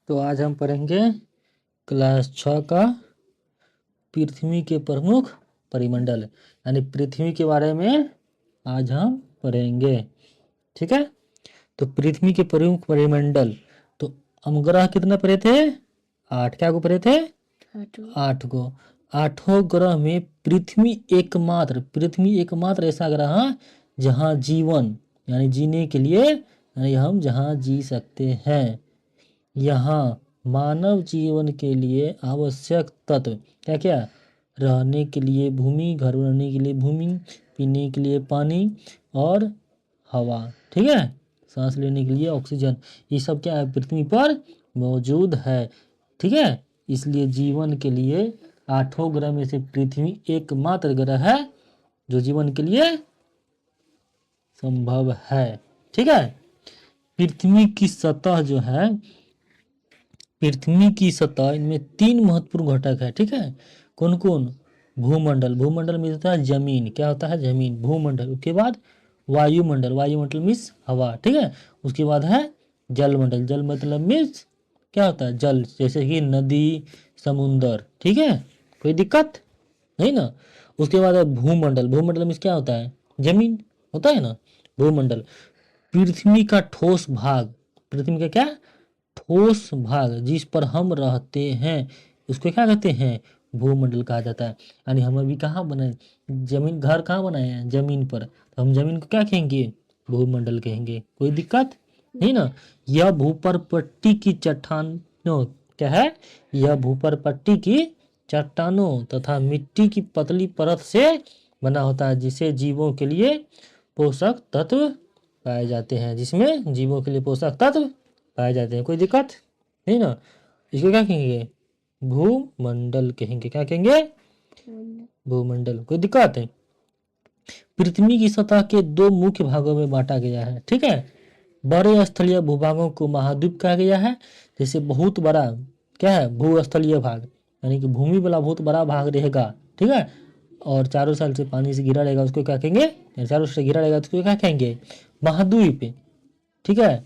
तो आज हम पढ़ेंगे क्लास 6 का पृथ्वी के प्रमुख परिमंडल यानी पृथ्वी के बारे में आज हम पढ़ेंगे। ठीक है, तो पृथ्वी के प्रमुख परिमंडल, तो हम ग्रह कितना पढ़े थे? 8। क्या को पढ़े थे? 8 को। 8 ग्रह में पृथ्वी एकमात्र ऐसा ग्रह जहाँ जीवन यानी जीने के लिए यानी हम जहाँ जी सकते हैं। यहाँ मानव जीवन के लिए आवश्यक तत्व क्या क्या? रहने के लिए भूमि, घर बनाने के लिए भूमि, पीने के लिए पानी और हवा। ठीक है, सांस लेने के लिए ऑक्सीजन, ये सब क्या है? पृथ्वी पर मौजूद है। ठीक है, इसलिए जीवन के लिए 8 ग्रह में से पृथ्वी एकमात्र ग्रह है जो जीवन के लिए संभव है। ठीक है, पृथ्वी की सतह जो है, पृथ्वी की सतह, इनमें 3 महत्वपूर्ण घटक है। ठीक है, कौन कौन? भूमंडल में होता है जमीन। क्या होता है? जमीन, भूमंडल। उसके बाद वायुमंडल मीन्स हवा। ठीक है, उसके बाद है जल मतलब मीन्स क्या होता है? जल, जैसे कि नदी, समुंदर। ठीक है, कोई दिक्कत नहीं ना। उसके बाद है भूमंडल मीन्स क्या होता है? जमीन होता है ना, भूमंडल। पृथ्वी का ठोस भाग, पृथ्वी का क्या? ठोस भाग, जिस पर हम रहते हैं, उसको क्या कहते हैं? भूमंडल कहा जाता है। यानी हम अभी कहाँ बनाए? जमीन, घर कहाँ बनाए हैं? जमीन पर। तो हम जमीन को क्या कहेंगे? भूमंडल कहेंगे। कोई दिक्कत नहीं ना। यह भूपर पट्टी की चट्टानों, क्या है? यह भूपर पट्टी की चट्टानों तथा मिट्टी की पतली परत से बना होता है, जिसे जीवों के लिए पोषक तत्व पाए जाते हैं, जिसमें जीवों के लिए पोषक तत्व पाए जाते हैं। कोई दिक्कत नहीं ना। इसको क्या कहेंगे? भूमंडल कहेंगे। क्या कहेंगे? भूमंडल। कोई दिक्कत है? पृथ्वी की सतह के 2 मुख्य भागों में बांटा गया है। ठीक है, बड़े स्थलीय भूभागों को महाद्वीप कहा गया है। जैसे बहुत बड़ा क्या है? भूस्थलीय भाग, यानी कि भूमि वाला बहुत बड़ा भाग रहेगा। ठीक है, और चारों साल से पानी से घिरा रहेगा, उसको क्या कहेंगे? चारों से घिरा रहेगा, उसको क्या कहेंगे? महाद्वीप। ठीक है,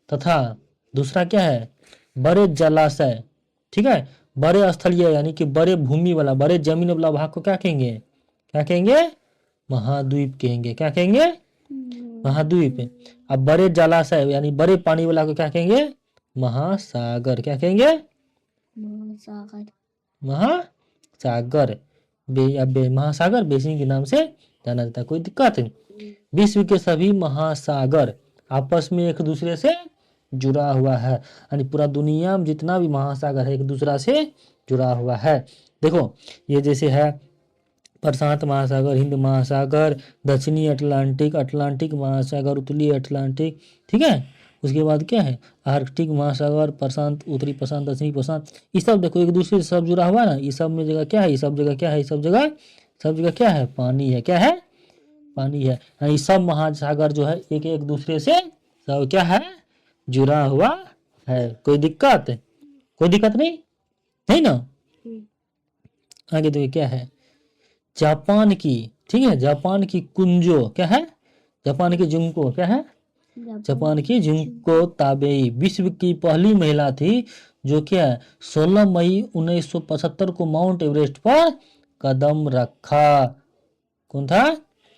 तथा दूसरा क्या है? बड़े जलाशय। ठीक है, बड़े स्थलीय यानी कि बड़े भूमि वाला, बड़े जमीन वाला भाग को क्या कहेंगे? क्या कहेंगे? महाद्वीप कहेंगे। क्या कहेंगे? महाद्वीप। अब बड़े जलाशय यानी बड़े पानी वाला को क्या कहेंगे? महासागर। क्या कहेंगे? महासागर। महासागर बेसिन के नाम से जाना जाता है। कोई दिक्कत नहीं। विश्व के सभी महासागर आपस में एक दूसरे से जुड़ा हुआ है, यानी पूरा दुनिया में जितना भी महासागर है एक दूसरा से जुड़ा हुआ है। देखो, ये जैसे है प्रशांत महासागर, हिंद महासागर, दक्षिणी अटलांटिक महासागर, उत्तरी अटलांटिक। ठीक है, उसके बाद क्या है? आर्कटिक महासागर, प्रशांत, उत्तरी प्रशांत, दक्षिणी प्रशांत। ये सब देखो एक दूसरे से सब जुड़ा हुआ है ना। ये सब में जगह क्या है? ये सब जगह क्या है? सब जगह क्या है? पानी है। क्या है? पानी है। ये सब महासागर जो है एक एक दूसरे से सब क्या है? जुड़ा हुआ है। कोई दिक्कत? कोई दिक्कत नहीं, नहीं ना। आगे देखिए क्या है? जापान की, ठीक है, जापान की कुंजो क्या है? जापान की जुंको क्या है? जापान की जुंको ताबेई विश्व की पहली महिला थी जो क्या है? 16 मई 1975 को माउंट एवरेस्ट पर कदम रखा। कौन था?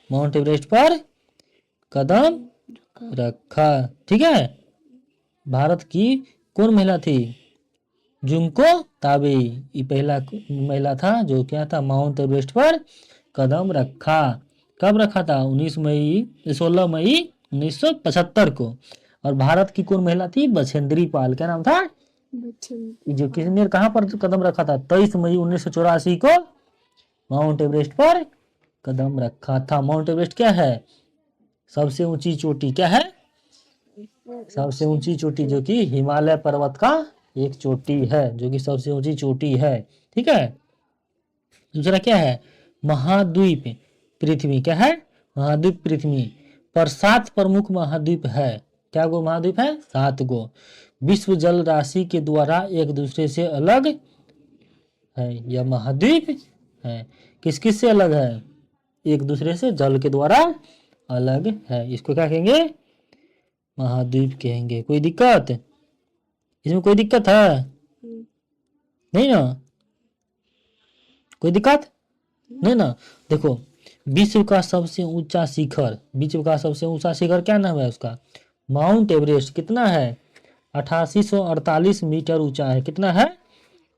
माउंट एवरेस्ट पर कदम रखा। ठीक है, भारत की कौन महिला थी? Junko Tabei. ये पहला महिला था जो क्या था? माउंट एवरेस्ट पर कदम रखा। कब रखा था? 16 मई 1975 को। और भारत की कौन महिला थी? बछेंद्री पाल। क्या नाम था? जो किसने कहाँ पर कदम रखा था? 23 मई 1984 को माउंट एवरेस्ट पर कदम रखा था। माउंट एवरेस्ट क्या है? सबसे ऊंची चोटी। क्या है? सबसे ऊंची चोटी, जो कि हिमालय पर्वत का एक चोटी है, जो कि सबसे ऊंची चोटी है। ठीक है, दूसरा क्या है? महाद्वीप पृथ्वी। क्या है? महाद्वीप पृथ्वी पर 7 प्रमुख महाद्वीप है। क्या गो महाद्वीप है? 7 गो। विश्व जल राशि के द्वारा एक दूसरे से अलग है। यह महाद्वीप है। किस किस से अलग है? एक दूसरे से जल के द्वारा अलग है। इसको क्या कहेंगे? महाद्वीप कहेंगे। कोई दिक्कत? इसमें कोई दिक्कत है? नहीं ना? कोई दिक्कत नहीं ना? देखो, विश्व का सबसे ऊंचा शिखर, विश्व का सबसे ऊंचा शिखर क्या नाम है उसका? Mount Everest. कितना है? 8848 मीटर ऊंचा है। कितना है?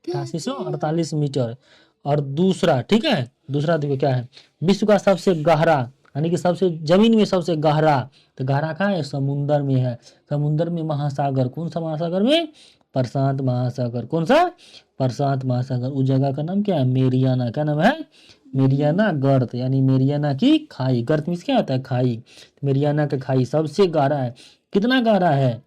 8848 मीटर। और दूसरा, ठीक है, दूसरा देखो क्या है, विश्व का सबसे गहरा, यानी कि सबसे जमीन में सबसे गहरा, तो गहरा कहाँ है? समुंदर में है। समुंदर में महासागर, कौन सा महासागर में? प्रशांत महासागर। कौन सा? प्रशांत महासागर। उस जगह का नाम क्या है? मेरियाना। क्या नाम है? मेरियाना गर्त, यानी मेरियाना की खाई। गर्त मीन्स क्या होता है? खाई। मेरियाना का खाई सबसे गहरा है। कितना गहरा है?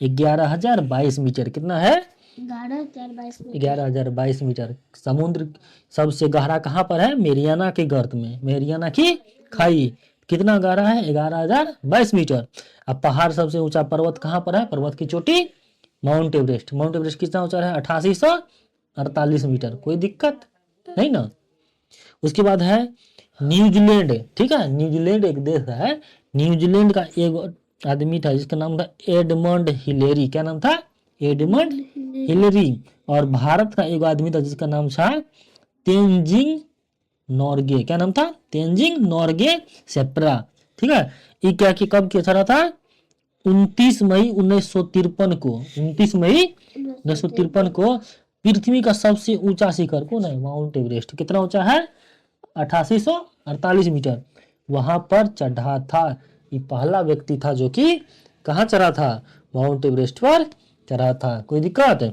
11,022 मीटर। कितना है? 11,022 मीटर। समुद्र सबसे गहरा कहाँ पर है? मेरियाना के गर्त में, मेरियाना की खाई। कितना गहरा है? 11,022 मीटर। अब पहाड़ सबसे ऊंचा पर्वत कहाँ पर है? पर्वत की चोटी माउंट एवरेस्ट। माउंट एवरेस्ट कितना ऊंचा है? 8848 मीटर। कोई दिक्कत नहीं ना? उसके बाद है न्यूजीलैंड। ठीक है, न्यूजीलैंड एक देश है। न्यूजीलैंड का एक आदमी था जिसका नाम था एडमंड हिलेरी। क्या नाम था? Edmund Hillary. और भारत का एक आदमी था जिसका नाम था तेंजिंग नोर्गे। क्या नाम था? तेंजिंग नोर्गे सेप्रा। ठीक है, ये क्या कि कब किया था? 29 मई 1953 को, 29 मई 1953 को पृथ्वी का सबसे ऊंचा शिखर कौन है? Mount Everest. कितना ऊंचा है? 8848 मीटर। वहां पर चढ़ा था। ये पहला व्यक्ति था जो कि कहाँ चढ़ा था? माउंट एवरेस्ट पर चढ़ा था। कोई दिक्कत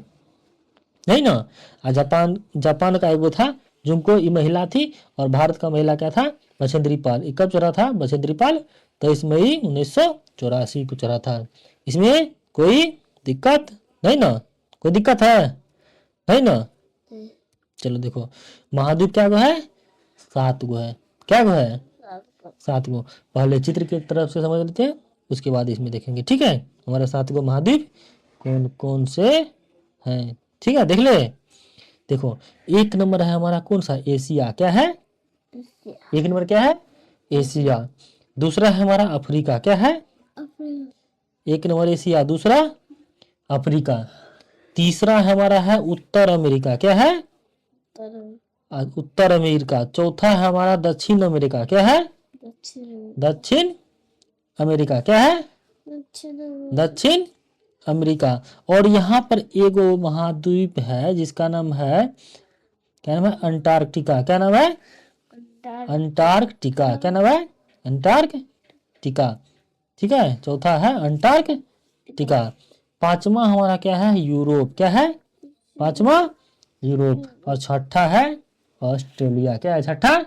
नहीं ना? जापान, जापान का एक वो था जिनको ये महिला थी, और भारत का महिला क्या था? बछेंद्री पाल। ये कब चढ़ा था? बछेंद्री पाल 23 मई 1984 को चढ़ा था। इसमें कोई दिक्कत नहीं ना? कोई दिक्कत है? नहीं ना? चलो देखो, महाद्वीप क्या गो है? 7 गो है। क्या गो है? 7 गो। पहले चित्र की तरफ से समझ लेते हैं, उसके बाद इसमें देखेंगे। ठीक है, हमारे 7 गो महाद्वीप कौन कौन से हैं? ठीक है, देख ले। देखो, एक नंबर है हमारा कौन सा? एशिया। क्या है? एक नंबर क्या है? एशिया। दूसरा है हमारा अफ्रीका। क्या है? एक नंबर एशिया, दूसरा अफ्रीका। तीसरा हमारा है उत्तर अमेरिका। क्या है? उत्तर अमेरिका। चौथा है हमारा दक्षिण अमेरिका। क्या है? दक्षिण अमेरिका। क्या है? दक्षिण अमेरिका। और यहाँ पर एक महाद्वीप है जिसका नाम है, क्या नाम है? अंटार्कटिका। क्या नाम है? अंटार्कटिका। क्या नाम है? अंटार्कटिका। ठीक है, चौथा है अंटार्कटिका। पांचवा हमारा क्या है? यूरोप। क्या है? पांचवा यूरोप। और छठा है ऑस्ट्रेलिया। क्या है छठा?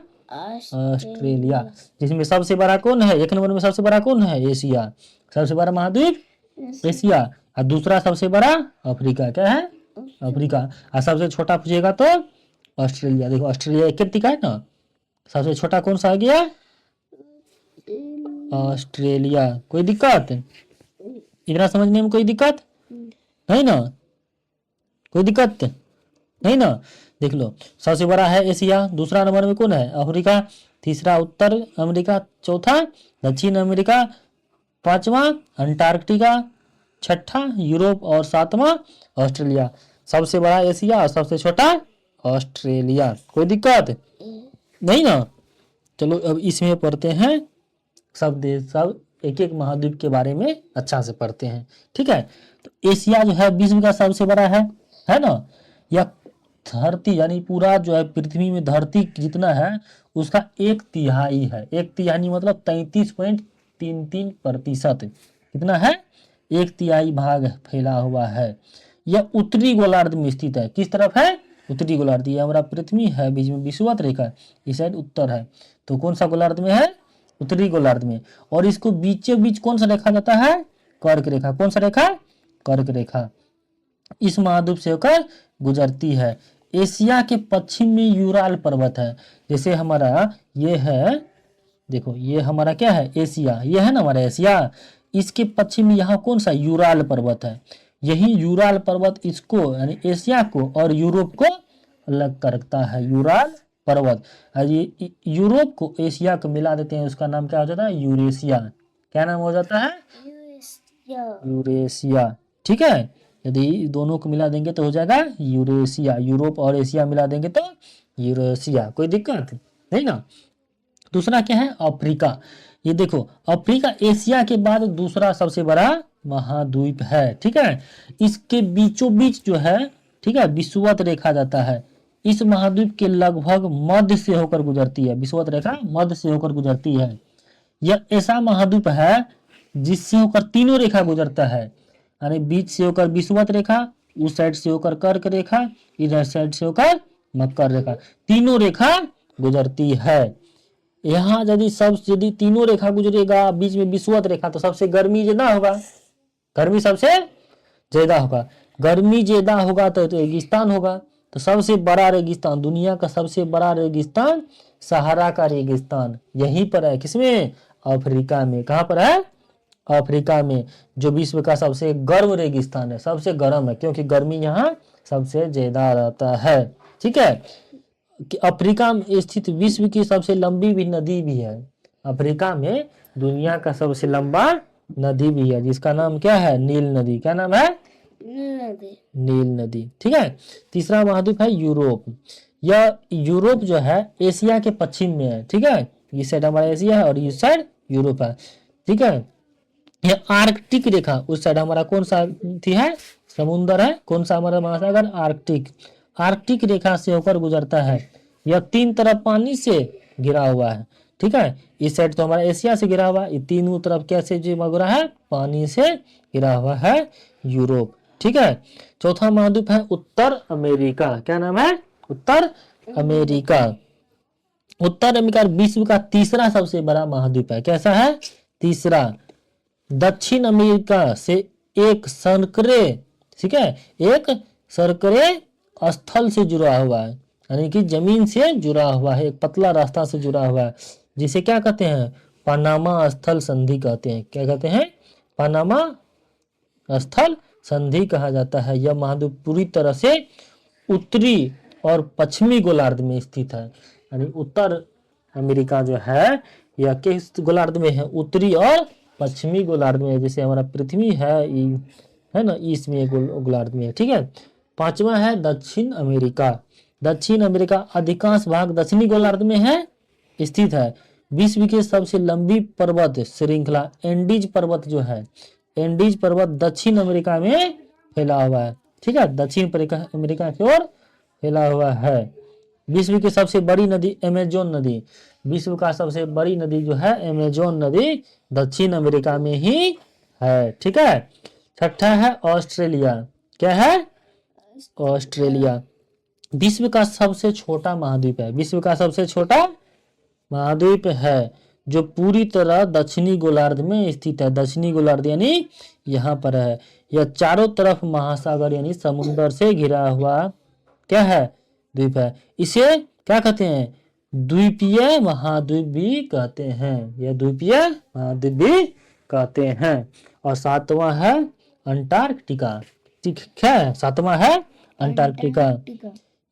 ऑस्ट्रेलिया। जिसमें सबसे बड़ा कौन है? एक नंबर में सबसे बड़ा कौन है? एशिया। सबसे बड़ा महाद्वीप एशिया। और दूसरा सबसे बड़ा अफ्रीका। क्या है? अफ्रीका। और सबसे छोटा पूछेगा तो ऑस्ट्रेलिया। देखो, ऑस्ट्रेलिया एक टिका है ना, सबसे छोटा कौन सा आ गया? ऑस्ट्रेलिया। कोई दिक्कत? इतना समझने में कोई दिक्कत नहीं ना? कोई दिक्कत नहीं ना? देख लो, सबसे बड़ा है एशिया, दूसरा नंबर में कौन है? अफ्रीका, तीसरा उत्तर अमेरिका, चौथा दक्षिण अमेरिका, पांचवा अंटार्कटिका, छठा यूरोप और सातवां ऑस्ट्रेलिया। सबसे बड़ा एशिया और सबसे छोटा ऑस्ट्रेलिया। कोई दिक्कत नहीं ना? चलो अब इसमें पढ़ते हैं, सब देश, सब एक एक महाद्वीप के बारे में अच्छा से पढ़ते हैं। ठीक है, तो एशिया जो है विश्व का सबसे बड़ा है ना? यह धरती यानी पूरा जो है पृथ्वी में धरती जितना है उसका 1/3 है। 1/3 मतलब 33.33%। कितना है? 1/3 भाग फैला हुआ है। यह उत्तरी गोलार्ध में स्थित है। किस तरफ है? उत्तरी गोलार्ध। ये हमारा पृथ्वी है, बीच में विषुवत रेखा, इस साइड उत्तर है, तो कौन सा गोलार्ध में है? उत्तरी गोलार्ध में। और इसको बीचों बीच कौन सा रेखा जाता है? कर्क रेखा। कौन सा रेखा? कर्क रेखा इस महाद्वीप से होकर गुजरती है। एशिया के पश्चिम में यूराल पर्वत है। जैसे हमारा ये है, देखो ये हमारा क्या है? एशिया। ये है ना हमारा एशिया। इसके पश्चिम में यहाँ कौन सा? यूराल पर्वत है। यही यूराल पर्वत इसको यानी एशिया को और यूरोप को अलग करता है। यूराल पर्वत। और ये यूरोप को एशिया को मिला देते हैं, उसका नाम क्या हो जाता है? यूरेशिया। क्या नाम हो जाता है? यूरेशिया। ठीक है, यदि दोनों को मिला देंगे तो हो जाएगा यूरेशिया, यूरोप और एशिया मिला देंगे तो यूरेशिया, कोई दिक्कत नहीं ना। दूसरा क्या है, अफ्रीका। ये देखो अफ्रीका एशिया के बाद दूसरा सबसे बड़ा महाद्वीप है, ठीक है। इसके बीचों बीच जो है, ठीक है, विषुवत रेखा जाता है। इस महाद्वीप के लगभग मध्य से होकर गुजरती है, विषुवत रेखा मध्य से होकर गुजरती है। यह ऐसा महाद्वीप है जिससे होकर तीनों रेखा गुजरता है, यानी बीच से होकर विषुवत रेखा, उस साइड से होकर कर्क रेखा, इधर साइड से होकर मकर रेखा, तीनों रेखा गुजरती है। यहाँ यदि तीनों रेखा गुजरेगा, बीच में विषुवत रेखा, तो सबसे गर्मी ज्यादा होगा, गर्मी सबसे ज्यादा होगा, गर्मी ज्यादा होगा तो रेगिस्तान होगा। तो सबसे बड़ा रेगिस्तान, दुनिया का सबसे बड़ा रेगिस्तान सहारा का रेगिस्तान यहीं पर है, किसमें, अफ्रीका में। कहाँ पर है, अफ्रीका में, जो विश्व का सबसे गर्म रेगिस्तान है, सबसे गर्म है क्योंकि गर्मी यहाँ सबसे ज्यादा रहता है, ठीक है। कि अफ्रीका में स्थित विश्व की सबसे लंबी भी नदी भी है, अफ्रीका में दुनिया का सबसे लंबा नदी भी है, जिसका नाम क्या है, नील नदी। क्या नाम है, नील नदी, ठीक है। तीसरा महाद्वीप है यूरोप। यह यूरोप जो है एशिया के पश्चिम में है, ठीक है। इस साइड हमारा एशिया है और इस साइड यूरोप है, ठीक है। यह आर्कटिक रेखा, उस साइड हमारा कौन सा थी है, समुद्र है, कौन सा हमारा महासागर, आर्कटिक, आर्कटिक रेखा से होकर गुजरता है। यह तीन तरफ पानी से घिरा हुआ है, ठीक है। इस साइड तो हमारा एशिया से घिरा हुआ है, ये तीनों तरफ कैसे घिरा है, पानी से घिरा हुआ है यूरोप, ठीक है। चौथा महाद्वीप है उत्तर अमेरिका। क्या नाम है, उत्तर अमेरिका। उत्तर अमेरिका विश्व का तीसरा सबसे बड़ा महाद्वीप है, कैसा है, तीसरा। दक्षिण अमेरिका से एक संकरे, ठीक है, एक संकरे स्थल से जुड़ा हुआ है, यानी कि जमीन से जुड़ा हुआ है, एक पतला रास्ता से जुड़ा हुआ है, जिसे क्या कहते हैं, पनामा स्थल संधि कहते हैं। क्या कहते हैं, पनामा स्थल संधि कहा जाता है। यह महाद्वीप पूरी तरह से उत्तरी और पश्चिमी गोलार्ध में स्थित है, यानी उत्तर अमेरिका जो है यह किस गोलार्ध में है, उत्तरी और पश्चिमी गोलार्ध में है। जैसे हमारा पृथ्वी है ना, इसमें गोलार्ध में है, ठीक है। पांचवा है दक्षिण अमेरिका। दक्षिण अमेरिका अधिकांश भाग दक्षिणी गोलार्ध में है, स्थित है। विश्व की सबसे लंबी पर्वत श्रृंखला एंडीज पर्वत जो है, एंडीज पर्वत दक्षिण अमेरिका में फैला हुआ है, ठीक है, दक्षिण अमेरिका की ओर फैला हुआ है। विश्व की सबसे बड़ी नदी अमेजोन नदी, विश्व का सबसे बड़ी नदी जो है अमेजोन नदी दक्षिण अमेरिका में ही है, ठीक है। छठा है ऑस्ट्रेलिया। क्या है, ऑस्ट्रेलिया विश्व का सबसे छोटा महाद्वीप है, विश्व का सबसे छोटा महाद्वीप है, जो पूरी तरह दक्षिणी गोलार्ध में स्थित है। दक्षिणी गोलार्ध यानी यहाँ पर है। यह चारों तरफ महासागर यानी समुद्र से घिरा हुआ क्या है, द्वीप है। इसे क्या कहते हैं, द्वीपीय महाद्वीप भी कहते हैं, यह द्वीपीय महाद्वीप भी कहते हैं। और सातवां है अंटार्कटिका, ठीक है, सातवां है अंटार्कटिका।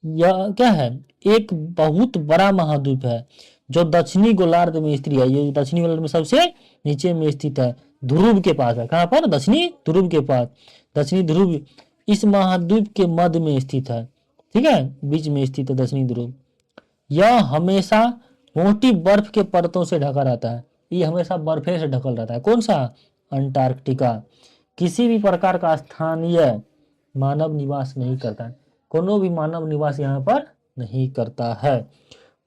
यह क्या है, एक बहुत बड़ा महाद्वीप है जो दक्षिणी गोलार्ध में स्थित है। ये दक्षिणी गोलार्ध में सबसे नीचे में स्थित है, ध्रुव के पास है। कहाँ पर, दक्षिणी ध्रुव के पास, दक्षिणी ध्रुव इस महाद्वीप के मध्य में स्थित है, ठीक है, बीच में स्थित है दक्षिणी ध्रुव। यह हमेशा मोटी बर्फ के परतों से ढका रहता है, ये हमेशा बर्फे से ढकल रहता है। कौन सा, अंटार्कटिका। किसी भी प्रकार का स्थानीय मानव निवास नहीं करता है, कोनो भी मानव निवास यहाँ पर नहीं करता है।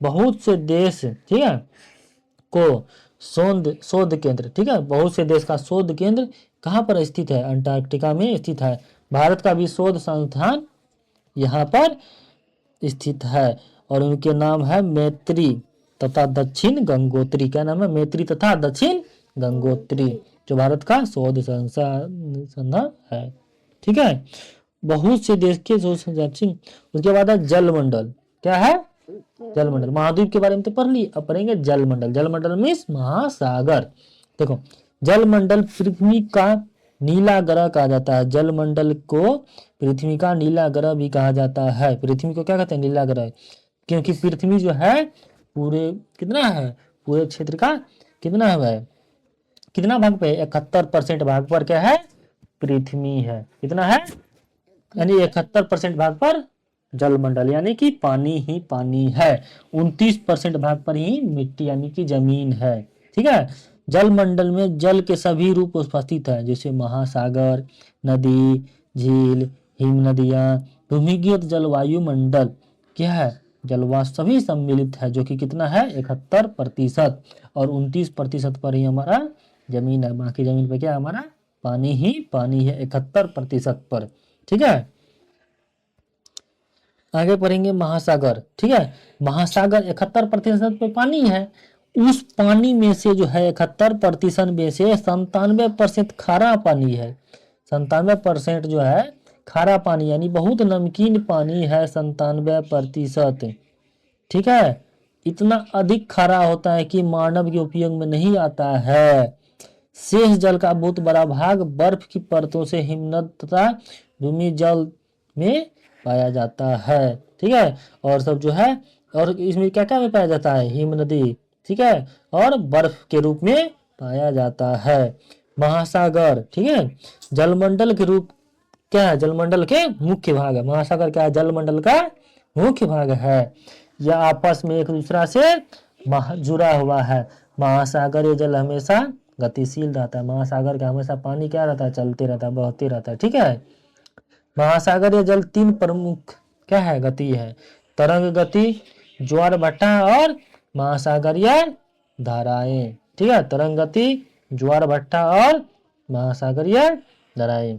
बहुत से देश, ठीक है, को शोध केंद्र, ठीक है, बहुत से देश का शोध केंद्र कहाँ पर स्थित है, अंटार्कटिका में स्थित है। भारत का भी शोध संस्थान यहाँ पर स्थित है और उनके नाम है मैत्री तथा दक्षिण गंगोत्री। क्या नाम है, मैत्री तथा दक्षिण गंगोत्री, जो भारत का शोध संस्थान है, ठीक है। बहुत से देश के जो उसके बाद है जलमंडल। क्या है, जलमंडल। महाद्वीप के बारे में तो पढ़ ली, अब पढ़ेंगे जलमंडल। जलमंडल मीन्स महासागर। देखो जलमंडल पृथ्वी का नीला ग्रह कहा जाता है, जलमंडल को पृथ्वी का नीला ग्रह भी कहा जाता है। पृथ्वी को क्या कहते हैं, नीला ग्रह, क्योंकि पृथ्वी जो है पूरे कितना है, पूरे क्षेत्र का कितना है, कितना भाग पे, 71% भाग पर क्या है, पृथ्वी है। कितना है, यानी 71% भाग पर जलमंडल यानी कि पानी ही पानी है। 29% भाग पर ही मिट्टी यानी कि जमीन है। ठीक है, जलमंडल में जल के सभी रूप उपस्थित है, जैसे महासागर, नदी, झील, हिम नदियां, भूमिगत जलवायु मंडल क्या है, जलवाष्प सभी सम्मिलित है, जो कि कितना है 71%। और 29% पर ही हमारा जमीन है, बाकी जमीन पे क्या हमारा पानी ही पानी है 71% पर। ठीक है, आगे पढ़ेंगे महासागर। ठीक है, महासागर 71% पे पानी है। उस पानी में से जो है 71% में से 97% खारा पानी है। 97% जो है खारा पानी यानी बहुत नमकीन पानी है 97%। ठीक है, इतना अधिक खारा होता है कि मानव के उपयोग में नहीं आता है। शेष जल का बहुत बड़ा भाग बर्फ की परतों से हिमनद तथा भूमि जल में पाया जाता है। ठीक है, और सब जो है, और इसमें क्या क्या में पाया जाता है, हिम नदी, ठीक है, और बर्फ के रूप में पाया जाता है। महासागर, ठीक है, जलमंडल के रूप क्या है, जलमंडल के मुख्य भाग है। महासागर क्या है, जलमंडल का मुख्य भाग है। यह आपस में एक दूसरा से जुड़ा हुआ है। महासागर ये जल हमेशा गतिशील रहता है। महासागर का हमेशा पानी क्या रहता है, चलते रहता है, बहते रहता है। ठीक है, महासागरीय जल 3 प्रमुख क्या है, गति है, तरंग गति, ज्वार भाटा और महासागरीय धाराएं। ठीक है, तरंग गति, ज्वार भाटा और महासागरीय धाराएं।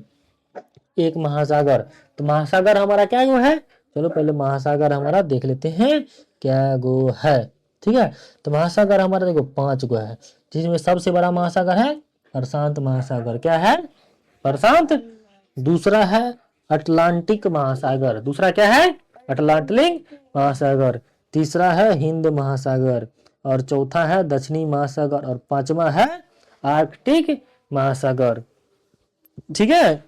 एक महासागर, तो महासागर हमारा क्या गो है, चलो पहले महासागर हमारा देख लेते हैं क्या गो है। ठीक है, तो महासागर हमारा देखो 5 गो है, जिसमें सबसे बड़ा महासागर है प्रशांत महासागर। क्या है, प्रशांत। दूसरा है अटलांटिक महासागर। दूसरा क्या है, अटलांटिक महासागर। तीसरा है हिंद महासागर, और चौथा है दक्षिणी महासागर, और पांचवा है आर्कटिक महासागर। ठीक है,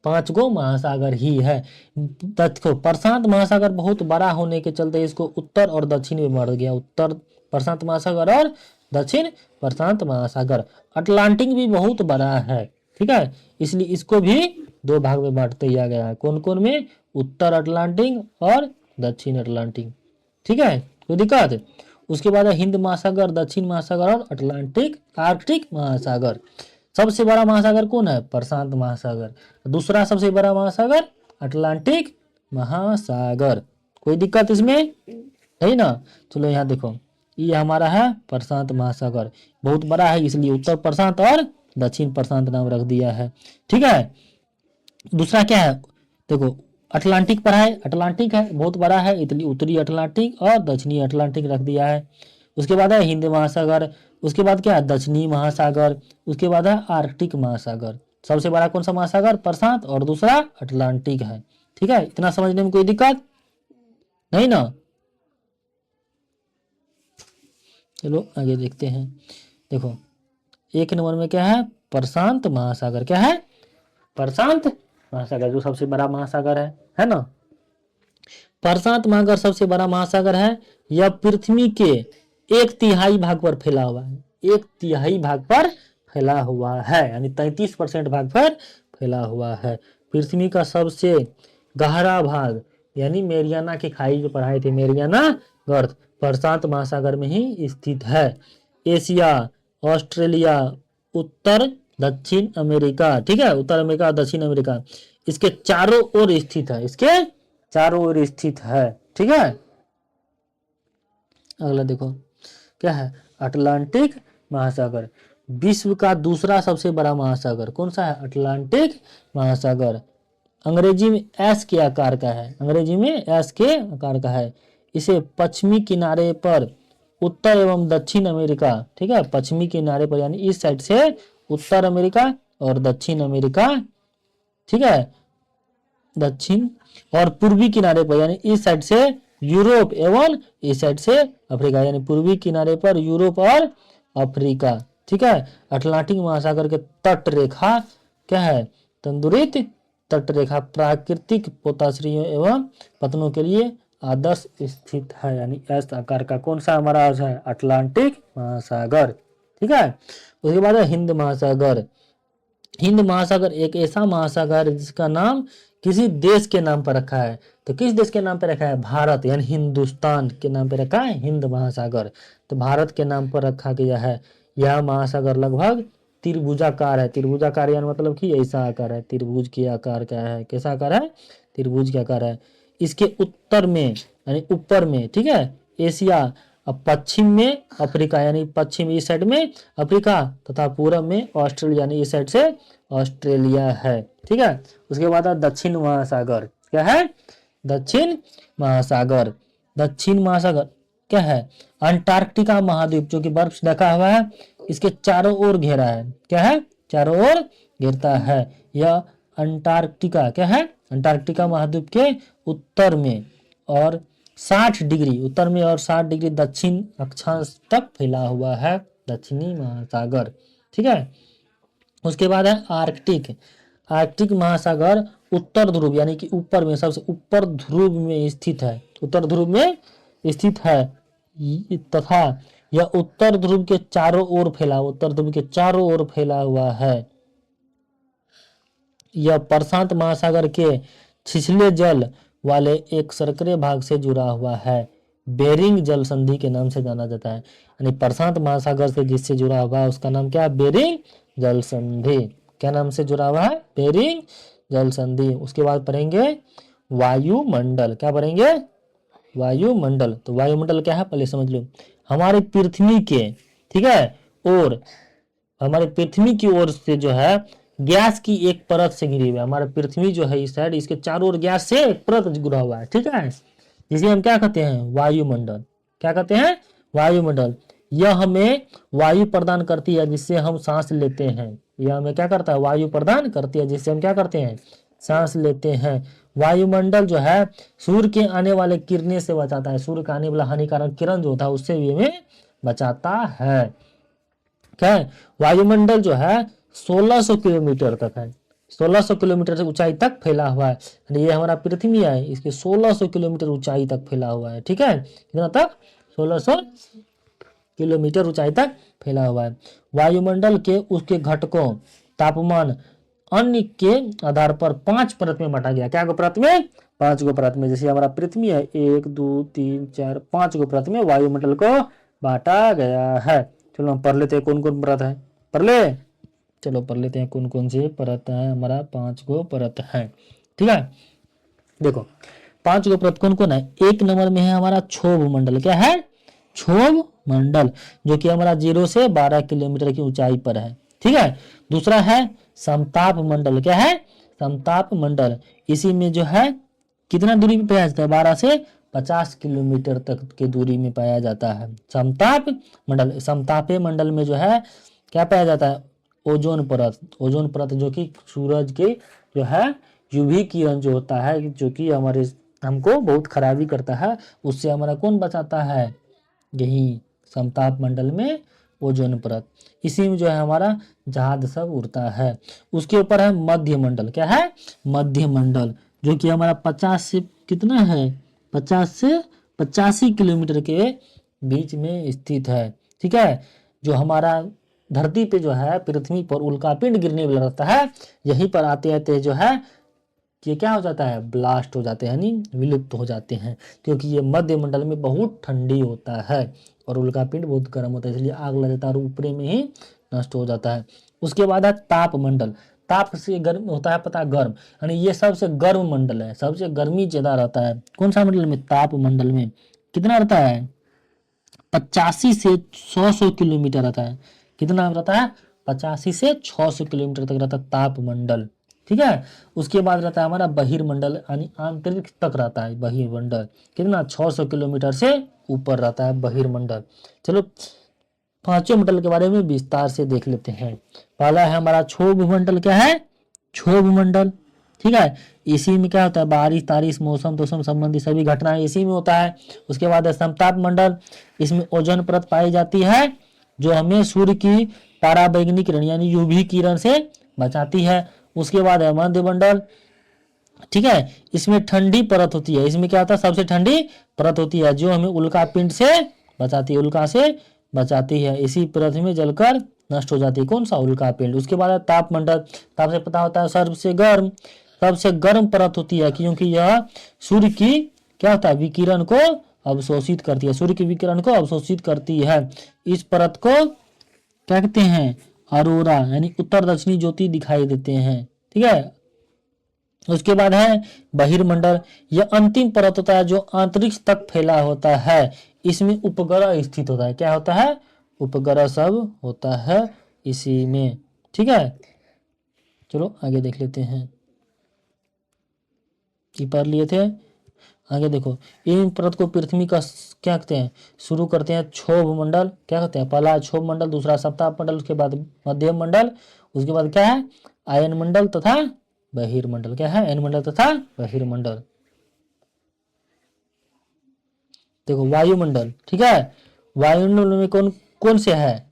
5 गो महासागर ही है। देखो प्रशांत महासागर बहुत बड़ा होने के चलते इसको उत्तर और दक्षिण में बांट गया, उत्तर प्रशांत महासागर और दक्षिण प्रशांत महासागर। अटलांटिक भी बहुत बड़ा है। ठीक है, इसलिए इसको भी 2 भाग में बांट दिया गया है। कौन कौन में, उत्तर अटलांटिक और दक्षिण अटलांटिक। ठीक है, कोई दिक्कत। उसके बाद है हिंद महासागर, दक्षिण महासागर और अटलांटिक आर्कटिक महासागर। सबसे बड़ा महासागर कौन है, प्रशांत महासागर। दूसरा सबसे बड़ा महासागर अटलांटिक महासागर। कोई दिक्कत इसमें है ना। चलो यहाँ देखो, ये हमारा है प्रशांत महासागर, बहुत बड़ा है, इसलिए उत्तर प्रशांत और दक्षिण प्रशांत नाम रख दिया है। ठीक है, दूसरा क्या है, देखो अटलांटिक पर है, अटलांटिक है बहुत बड़ा है, इसलिए उत्तरी अटलांटिक और दक्षिणी अटलांटिक रख दिया है। उसके बाद है हिंद महासागर, उसके बाद क्या है दक्षिणी महासागर, उसके बाद है आर्कटिक महासागर। सबसे बड़ा कौन सा महासागर, प्रशांत, और दूसरा अटलांटिक है। ठीक है, इतना समझने में कोई दिक्कत नहीं ना। चलो आगे देखते हैं। देखो 1 नंबर में क्या है, प्रशांत महासागर। क्या है, प्रशांत महासागर, जो सबसे बड़ा महासागर है ना। प्रशांत महासागर सबसे बड़ा महासागर है। यह पृथ्वी के 1/3 भाग पर फैला हुआ है, 1/3 भाग पर फैला हुआ है, यानी 33% भाग पर फैला हुआ है। पृथ्वी का सबसे गहरा भाग यानी मेरियाना की खाई जो पढ़ाए थे, मेरियाना गर्त प्रशांत महासागर में ही स्थित है। एशिया, ऑस्ट्रेलिया, उत्तर दक्षिण अमेरिका, ठीक है, उत्तर अमेरिका, दक्षिण अमेरिका, इसके चारों ओर स्थित है, इसके चारों ओर स्थित है। ठीक है, अगला देखो क्या है, अटलांटिक महासागर। विश्व का दूसरा सबसे बड़ा महासागर कौन सा है, अटलांटिक महासागर। अंग्रेजी में एस के आकार का है, अंग्रेजी में एस के आकार का है। इसे पश्चिमी किनारे पर उत्तर एवं दक्षिण अमेरिका, ठीक है, पश्चिमी किनारे पर यानी इस साइड से उत्तर अमेरिका और दक्षिण अमेरिका, ठीक है, दक्षिण, और पूर्वी किनारे पर यानी इस साइड से यूरोप एवं इस साइड से अफ्रीका, यानी पूर्वी किनारे पर यूरोप और अफ्रीका। ठीक है, अटलांटिक महासागर के तट रेखा क्या है, तंदुरित तट रेखा प्राकृतिक पोताश्रयों एवं पतनों के लिए आदर्श स्थित है, यानी एस आकार का कौन सा हमारा है, अटलांटिक महासागर। ठीक है, उसके बाद है हिंद महासागर। हिंद महासागर एक ऐसा महासागर है जिसका नाम किसी देश के नाम पर रखा है। तो किस देश के नाम पर रखा है? भारत, यानी हिंदुस्तान के नाम पर रखा है हिंद महासागर। तो भारत के नाम पर रखा गया है। यह महासागर लगभग त्रिभुजाकार है। त्रिभुजाकार यानी मतलब कि ऐसा आकार है। त्रिभुज के आकार का है। कैसा आकार है? त्रिभुज के आकार है। इसके उत्तर में यानी ऊपर में, ठीक है, एशिया, अब पश्चिम में अफ्रीका, यानी पश्चिम इस साइड में अफ्रीका, तथा पूर्व में ऑस्ट्रेलिया, यानी इस साइड से ऑस्ट्रेलिया है। ठीक है। उसके बाद दक्षिण महासागर। क्या है? दक्षिण महासागर। दक्षिण महासागर क्या है? अंटार्कटिका महाद्वीप, जो कि बर्फ से ढका हुआ है, इसके चारों ओर घेरा है। क्या है? चारों ओर घेरता है। यह अंटार्कटिका क्या है? अंटार्कटिका महाद्वीप के उत्तर में और 60 डिग्री उत्तर में और 60 डिग्री दक्षिण अक्षांश तक फैला हुआ है दक्षिणी महासागर। ठीक है। उसके बाद है आर्कटिक। आर्कटिक महासागर उत्तर ध्रुव यानी कि ऊपर में, सबसे ऊपर ध्रुव में स्थित है। उत्तर ध्रुव में स्थित है तथा यह उत्तर ध्रुव के चारों ओर फैला, उत्तर ध्रुव के चारों ओर फैला हुआ है। यह प्रशांत महासागर के छिछले जल वाले एक सर्करे भाग से जुड़ा हुआ है। बेरिंग जल संधि के नाम से जाना जाता है। यानी प्रशांत महासागर से जिससे जुड़ा हुआ है उसका नाम क्या है? बेरिंग जल संधि। क्या नाम से जुड़ा हुआ है? बेरिंग जल संधि। उसके बाद पढ़ेंगे वायुमंडल। क्या पढ़ेंगे? वायुमंडल। तो वायुमंडल क्या है पहले समझ लो। हमारे पृथ्वी के, ठीक है, और हमारे पृथ्वी की ओर से जो है गैस की एक परत से घिरी हुई है। हमारा पृथ्वी जो है इस साइड, इसके चारों ओर गैस से एक परत घिरा हुआ है। ठीक है, जिसे हम क्या कहते हैं? वायुमंडल। क्या कहते हैं? वायुमंडल। यह हमें वायु प्रदान करती है जिससे हम सांस लेते हैं। यह हमें क्या करता है? वायु प्रदान करती है जिससे हम क्या करते हैं? सांस लेते हैं। वायुमंडल जो है सूर्य के आने वाले किरणें से बचाता है। सूर्य का आने वाला हानिकारक किरण जो होता है उससे भी हमें बचाता है। क्या है? वायुमंडल जो है 1600 किलोमीटर तक है। 1600 किलोमीटर से ऊंचाई तक फैला हुआ है। ये हमारा पृथ्वी है, इसके 1600 किलोमीटर ऊंचाई तक फैला हुआ है। ठीक है, कितना तक? 1600 किलोमीटर ऊंचाई तक फैला हुआ है। वायुमंडल के उसके घटकों, तापमान, अन्य के आधार पर 5 परत में बांटा गया। क्या गो परत में? 5 गो परत में। जैसे हमारा पृथ्वी है 1 2 3 4 5 गो परत में वायुमंडल को बांटा गया है। चलो हम पढ़ लेते हैं कौन कौन परत है। पढ़ ले, चलो पढ़ लेते हैं कौन कौन सी परत है। हमारा 5 गो परत है। ठीक है, देखो 5 गो परत कौन कौन है। एक नंबर में है हमारा क्षोभ मंडल। क्या है? क्षोभ मंडल, जो कि हमारा 0 से 12 किलोमीटर की ऊंचाई पर है। ठीक है। दूसरा है समताप मंडल। क्या है? समताप मंडल। इसी में जो है कितना दूरी पे पाया जाता है? 12 से 50 किलोमीटर तक की दूरी में पाया जाता है समताप मंडल। समतापीय मंडल में जो है क्या पाया जाता है? ओजोन परत। ओजोन परत जो कि सूरज के जो है यूवी किरण जो होता है, जो कि हमारे हमको बहुत खराबी करता है, उससे हमारा कौन बचाता है? यही समताप मंडल में ओजोन परत। इसी में जो है हमारा जहाज सब उड़ता है। उसके ऊपर है मध्य मंडल। क्या है? मध्य मंडल, जो कि हमारा 50 से कितना है? 50 से 85 किलोमीटर के बीच में स्थित है। ठीक है। जो हमारा धरती पे जो है पृथ्वी पर उल्कापिंड गिरने वाला रहता है, यहीं पर आते आते जो है ये क्या हो जाता है? ब्लास्ट हो जाते हैं, यानी विलुप्त हो जाते हैं, क्योंकि ये मध्य मंडल में बहुत ठंडी होता है और उल्कापिंड बहुत गर्म होता है, इसलिए आग लग जाता है और ऊपरे में ही नष्ट हो जाता है। उसके बाद है ताप मंडल। ताप से गर्म होता है, पता, गर्म, यानी ये सबसे गर्म मंडल है, सबसे गर्मी ज्यादा रहता है। कौन सा मंडल में? ताप मंडल में। कितना रहता है? 85 से 600 किलोमीटर रहता है। कितना रहता है? 85 से 600 किलोमीटर तक रहता है ताप मंडल। ठीक है। उसके बाद रहता है हमारा बहिर्मंडल, यानी आंतरिक तक रहता है बहिर्मंडल। कितना? 600 किलोमीटर से ऊपर रहता है बहिर्मंडल। चलो पांचों मंडल के बारे में विस्तार से देख लेते हैं। पहला है हमारा क्षोभ मंडल। क्या है? क्षोभ मंडल। ठीक है। इसी में क्या होता है? बारिश तारिश मौसम तोसम संबंधी सभी घटनाएं इसी में होता है। उसके बाद है समताप मंडल। इसमें ओजोन परत पाई जाती है जो हमें सूर्य की पराबैंगनी किरण यानी यूवी किरण से बचाती है। उसके बाद है मध्य मंडल। ठीक है। इसमें ठंडी परत होती है। इसमें क्या होता है? सबसे ठंडी परत होती है जो हमें उल्का पिंड से बचाती है, उल्का से बचाती है। इसी परत में जलकर नष्ट हो जाती है। कौन सा? उल्का पिंड। उसके बाद है ताप मंडल। ताप से पता होता है सर्व से गर्म। सबसे गर्म परत होती है, क्योंकि यह सूर्य की क्या होता है, विकिरण को अवशोषित करती है, सूर्य की विकिरण को अवशोषित करती है। इस परत को क्या कहते हैं, अरोरा, यानी उत्तर दक्षिणी ज्योति दिखाई देते हैं। ठीक है, उसके बाद है बहिर्मंडल। यह अंतिम परत होता है जो अंतरिक्ष तक फैला होता है। इसमें उपग्रह स्थित होता है। क्या होता है, उपग्रह सब होता है इसी में। ठीक है, चलो आगे देख लेते हैं, ये पढ़ लिए थे। आगे देखो, इन परत को पृथ्वी का क्या कहते हैं, शुरू करते हैं क्षोभ मंडल। क्या कहते हैं, पहला क्षोभ मंडल, दूसरा सप्ताह मंडल, उसके बाद मध्यम मंडल, उसके बाद क्या है, आयन मंडल तथा बहिर्मंडल। क्या है, आयन मंडल तथा बहिर्मंडल। देखो वायुमंडल, ठीक है, वायुमंडल में कौन कौन से है,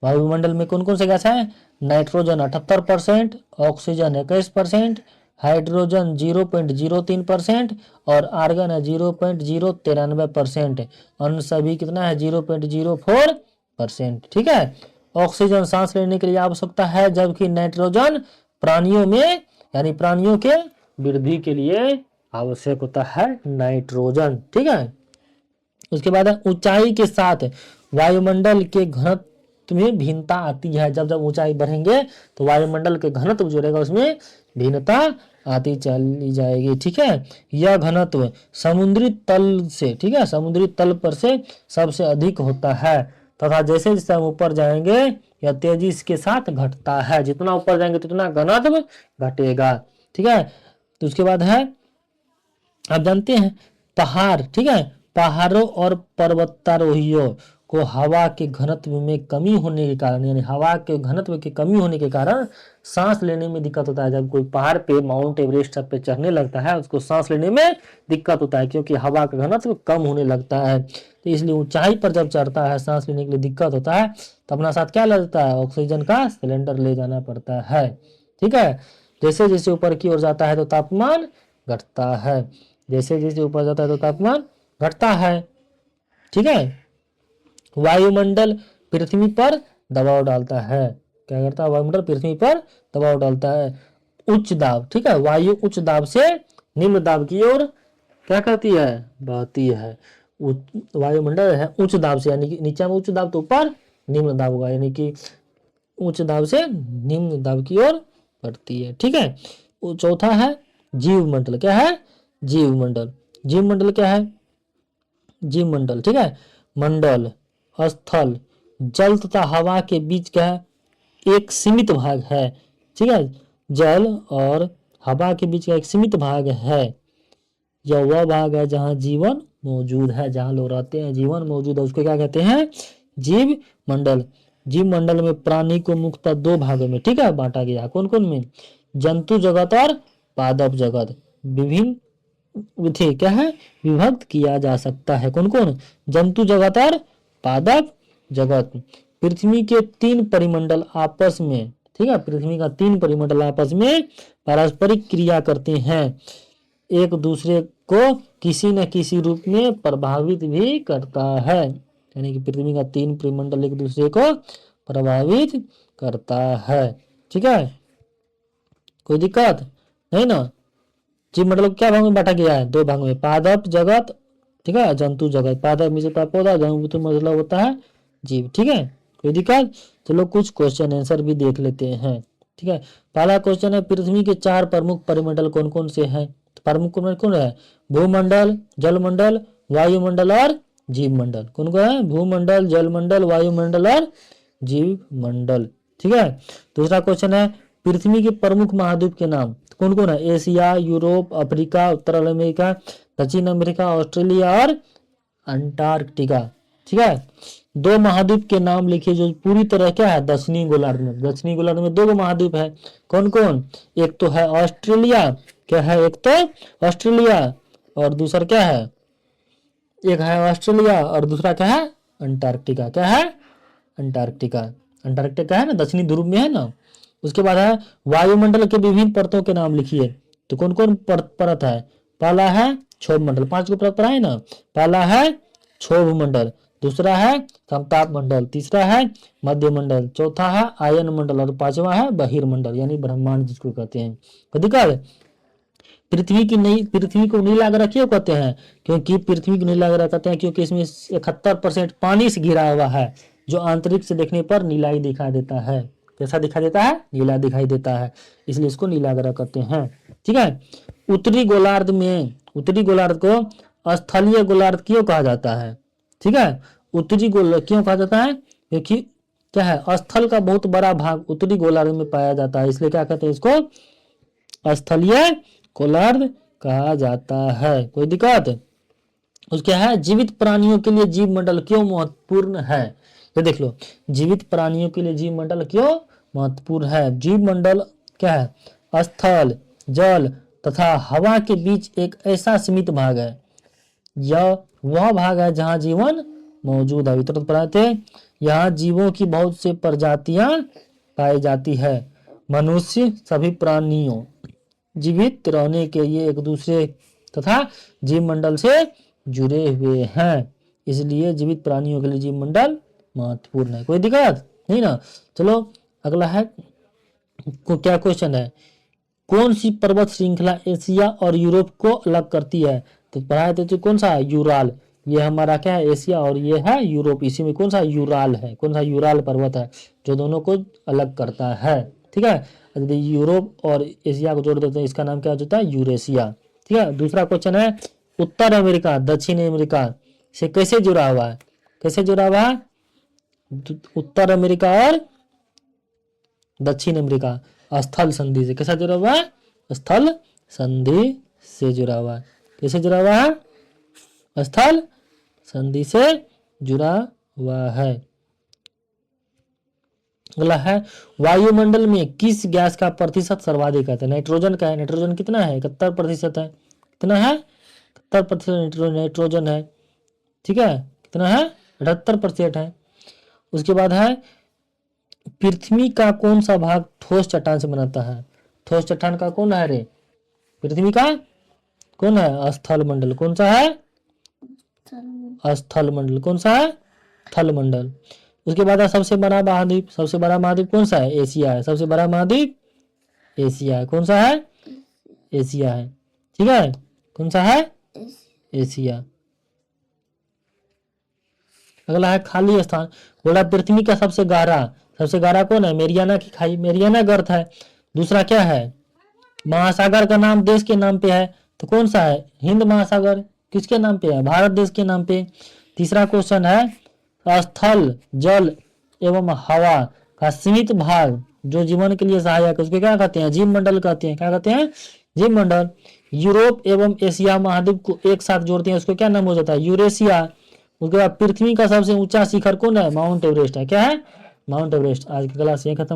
वायुमंडल में कौन कौन से गैस है, नाइट्रोजन 78%, ऑक्सीजन 21%, हाइड्रोजन 0.03% और आर्गन है 0.093%। अन्य सभी कितना है, 0.04%। ठीक है, ऑक्सीजन सांस लेने के लिए आवश्यकता है, जबकि नाइट्रोजन प्राणियों में, यानी प्राणियों के वृद्धि के लिए आवश्यक होता है नाइट्रोजन। ठीक है, उसके बाद ऊंचाई के साथ वायुमंडल के घनत्व में भिन्नता आती है। जब जब ऊंचाई बढ़ेंगे तो वायुमंडल के घनत्व जो रहेगा उसमें भिन्नता आती चली जाएगी। ठीक है, यह घनत्व समुद्री तल से, ठीक है, समुद्री तल पर से सबसे अधिक होता है तथा जैसे जैसे हम ऊपर जाएंगे यह तेजी के साथ घटता है। जितना ऊपर जाएंगे तो उतना घनत्व घटेगा। ठीक है, तो उसके बाद है, आप जानते हैं पहाड़, ठीक है, पहाड़ों और पर्वतारोहियों को हवा के घनत्व में कमी होने के कारण, यानी हवा के घनत्व की कमी होने के कारण सांस लेने में दिक्कत होता है। जब कोई पहाड़ पे, माउंट एवरेस्ट सब पे चढ़ने लगता है, उसको सांस लेने में दिक्कत होता है, क्योंकि हवा का घनत्व कम होने लगता है। तो इसलिए ऊंचाई पर जब चढ़ता है, सांस लेने के लिए दिक्कत होता है, तो अपना साथ क्या लगता है, ऑक्सीजन का सिलेंडर ले जाना पड़ता है। ठीक है, जैसे जैसे ऊपर की ओर जाता है तो तापमान घटता है, जैसे जैसे ऊपर जाता है तो तापमान घटता है। ठीक है, वायुमंडल पृथ्वी पर दबाव डालता है। क्या करता है, वायुमंडल पृथ्वी पर दबाव डालता है। उच्च दाब, ठीक है, वायु उच्च दाब से निम्न दाब की ओर क्या करती है, बहती है। वायुमंडल है उच्च दाब से, यानी कि नीचे में उच्च दाब तो ऊपर निम्न दाब होगा, यानी कि उच्च दाब से निम्न दाब की ओर बढ़ती है। ठीक है, चौथा है जीव मंडल। क्या है, जीव मंडल। जीव मंडल क्या है, जीव मंडल, ठीक है, मंडल स्थल, जल तथा हवा के बीच का एक सीमित भाग है। ठीक है, जल और हवा के बीच का एक सीमित भाग है। यह वह भाग है जहां जीवन मौजूद है, जहां लोग रहते हैं, जीवन मौजूद है, उसको क्या कहते हैं, जीव मंडल। जीव मंडल में प्राणी को मुख्यतः दो भागों में, ठीक है, बांटा गया। कौन कौन में, जंतु जगत और पादप जगत। विभिन्न विधि क्या है, विभक्त किया जा सकता है। कौन कौन, जंतु जगत और पादप जगत। पृथ्वी के तीन परिमंडल आपस में, ठीक है, पृथ्वी का तीन परिमंडल आपस में पारस्परिक क्रिया करते हैं, एक दूसरे को किसी न किसी रूप में प्रभावित भी करता है। यानी कि पृथ्वी का तीन परिमंडल एक दूसरे को प्रभावित करता है। ठीक है, कोई दिक्कत नहीं ना। जीव मतलब क्या भाग में बांटा गया है, दो भागों में, पादप जगत, ठीक है, जंतु जगत। पादप में से पौधा, जंतु मतलब होता है जीव। ठीक है, कोई दिक्कत। चलो कुछ क्वेश्चन आंसर भी देख लेते हैं। ठीक है, पहला क्वेश्चन है, पृथ्वी के चार प्रमुख परिमंडल कौन कौन से हैं। तो प्रमुख कौन है, भूमंडल, जलमंडल, वायुमंडल और जीव मंडल। कौन कौन है, भूमंडल, जलमंडल, वायुमंडल और जीव मंडल। ठीक है, दूसरा क्वेश्चन है, पृथ्वी के प्रमुख महाद्वीप के नाम कौन कौन है, एशिया, यूरोप, अफ्रीका, उत्तर अमेरिका, दक्षिण अमेरिका, ऑस्ट्रेलिया और अंटार्कटिका। ठीक है, दो महाद्वीप के नाम लिखिए जो पूरी तरह क्या है, दक्षिणी गोलार्ध में। दक्षिणी गोलार्ध में दो महाद्वीप है, कौन कौन, एक तो है ऑस्ट्रेलिया, क्या है, एक तो ऑस्ट्रेलिया और दूसरा क्या है, एक है ऑस्ट्रेलिया और दूसरा क्या है, अंटार्कटिका। क्या है, अंटार्कटिका। अंटार्कटिका है ना, दक्षिणी ध्रुव में है ना। उसके बाद है वायुमंडल के विभिन्न परतों के नाम लिखिए। तो कौन कौन परत है, पहला है क्षोभ मंडल, 5 को परत है ना। पहला है क्षोभ मंडल, दूसरा है समताप मंडल, तीसरा है मध्य मंडल, चौथा है आयन मंडल और पांचवा है बहिर्मंडल यानी ब्रह्मांड जिसको कहते हैं। तो दिक्कत पृथ्वी को नीला ग्रह क्यों कहते हैं? क्योंकि पृथ्वी को नीला ग्रह कहते हैं क्योंकि इसमें 71% पानी से घिरा हुआ है, जो आंतरिक से देखने पर नीला ही दिखाई देता है। कैसा दिखाई देता है? नीला दिखाई देता है, इसलिए इसको नीला ग्रह कहते हैं। ठीक है। उत्तरी गोलार्ध को स्थलीय गोलार्ध क्यों कहा जाता है? ठीक है, उत्तरी गोलार्ध क्यों कहा जाता है? क्योंकि क्या है, स्थल का बहुत बड़ा भाग उत्तरी गोलार्ध में पाया जाता है, इसलिए क्या कहते हैं इसको? स्थलीय गोलार्ध कहा जाता है। कोई दिक्कत? उसके है जीवित प्राणियों के लिए जीव मंडल क्यों महत्वपूर्ण है? ये देख लो, जीवित प्राणियों के लिए जीव मंडल क्यों महत्वपूर्ण है? जीव मंडल क्या है? स्थल, जल तथा हवा के बीच एक ऐसा सीमित भाग है, यह वह भाग है जहां जीवन मौजूद है। तुरंत पढ़ाए थे, यहाँ जीवों की बहुत से प्रजातियां पाई जाती है। मनुष्य सभी प्राणियों जीवित रहने के लिए एक दूसरे तथा जीव मंडल से जुड़े हुए हैं, इसलिए जीवित प्राणियों के लिए जीव मंडल महत्वपूर्ण है। कोई दिक्कत नहीं ना? चलो अगला है, क्या क्वेश्चन है? कौन सी पर्वत श्रृंखला एशिया और यूरोप को अलग करती है? तो पढ़ाए थे कौन सा? यूराल। ये हमारा क्या है? एशिया और ये है यूरोप। इसी में कौन सा? यूराल है। कौन सा? यूराल पर्वत है जो दोनों को अलग करता है। ठीक है, यदि यूरोप और एशिया को जोड़ देते हैं इसका नाम क्या होता है? यूरेशिया। ठीक है। दूसरा क्वेश्चन है, उत्तर अमेरिका दक्षिण अमेरिका से कैसे जुड़ा हुआ है? कैसे जुड़ा हुआ है? उत्तर अमेरिका और दक्षिण अमेरिका स्थल संधि से। कैसा जुड़ा हुआ है? स्थल संधि से जुड़ा हुआ है। कैसे जुड़ा हुआ है? स्थल संधि से जुड़ा हुआ है। अगला है, वायुमंडल में किस गैस का प्रतिशत सर्वाधिक है? नाइट्रोजन का है। नाइट्रोजन कितना है? 71% है। कितना है? 71% नाइट्रोजन है। ठीक है, कितना है? 78% है। उसके बाद है, पृथ्वी का कौन सा भाग ठोस चट्टान से बनाता है? ठोस चट्टान का कौन है रे? पृथ्वी का कौन है? स्थल मंडल। कौन सा है? स्थल मंडल। कौन सा है? थल मंडल। उसके बाद है, सबसे बड़ा महाद्वीप। सबसे बड़ा महाद्वीप कौन सा है? एशिया है। सबसे बड़ा महाद्वीप एशिया है। कौन सा है? एशिया है। ठीक है, कौन सा है? एशिया। अगला है, खाली स्थान। बोला पृथ्वी का सबसे गहरा कौन है? मेरियाना की खाई, मेरियाना गर्त है। दूसरा क्या है? महासागर का नाम देश के नाम पे है, तो कौन सा है? हिंद महासागर। किसके नाम पे है? भारत देश के नाम पे। तीसरा क्वेश्चन है, स्थल, जल एवं हवा का सीमित भाग जो जीवन के लिए सहायक है उसको क्या कहते हैं? जीव मंडल कहते हैं। क्या कहते हैं? जीव मंडल। यूरोप एवं एशिया महाद्वीप को एक साथ जोड़ते हैं, उसको क्या नाम हो जाता है? यूरेशिया। उसके बाद पृथ्वी का सबसे ऊंचा शिखर कौन है? माउंट एवरेस्ट है। क्या है? Mount Everest. आज की क्लास यहीं खत्म।